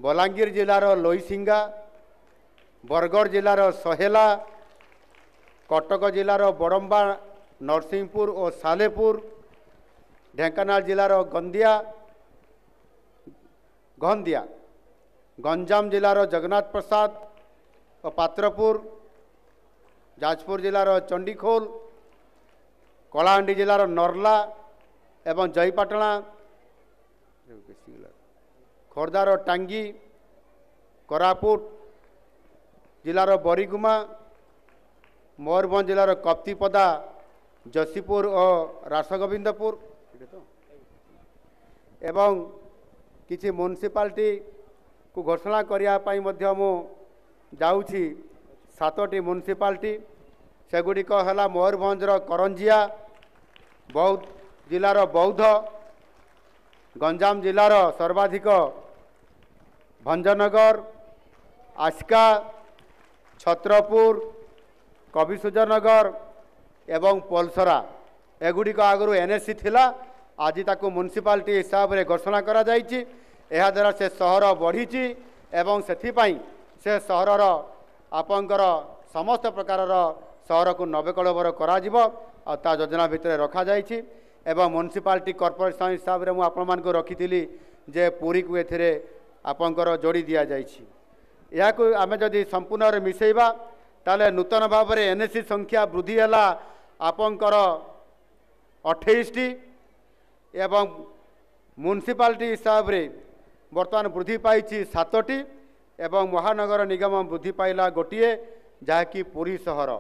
बलांगीर जिलार लोईसिंगा, बरगढ़ जिलार सहेला, कटक जिलार बड़म्बा, नरसिंहपुर और सालेपुर, ढेंकानाल जिलार गंदिया, गंजाम जिलार जगन्नाथ प्रसाद और पात्रपुर, जाजपुर जिलार चंडीखोल, कलाहांडी जिलार नरला एवं जयपाटना, खोर्धार टांगी, कोरापुट जिलार बरीगुमा, मयूरभंज जिलार कप्तिपदा, जसीपुर और रासगोविंदपुर एवं किसी म्युनिसिपालिटी को घोषणा करने मु जाऊँगी। 7टी म्युनिसिपालिटी सेगुड़िक है मयूरभंजर करंजिया, बौद्ध जिलार बौद्ध, गंजाम जिलार सर्वाधिक भंजनगर, आस्का, छत्रपुर, कविसूर्यनगर एवं पलसरा एगुड़िक आगु एनएससी थिला। आज ताकू म्युनिसिपालिटी हिसाब से घोषणा करा जाइछि। एहा द्वारा से सहर बढ़ी एवं सेथिपाई से सहरर आपंकर समस्त प्रकार सहर को नवीकरण करा जिवो आ ता योजना भितर रखा जाइछि। एवं म्युनिसिपालिटी कॉर्पोरेशन हिसाब से मुझे आपण मानक रखी जे पुरी को एथिरे आपंकर जोड़ी दिया जाइछि। या को आमे जदि संपूर्ण मिसेइबा ताले नूतन भाव में एनएससी संख्या वृद्धि है आपंकर 28टी एवं म्युनिसिपालिटी हिसाब से बर्तमान वृद्धि पाई 7टी एवं महानगर निगम वृद्धि पाइला गोटे जहाँकि पुरी सहर।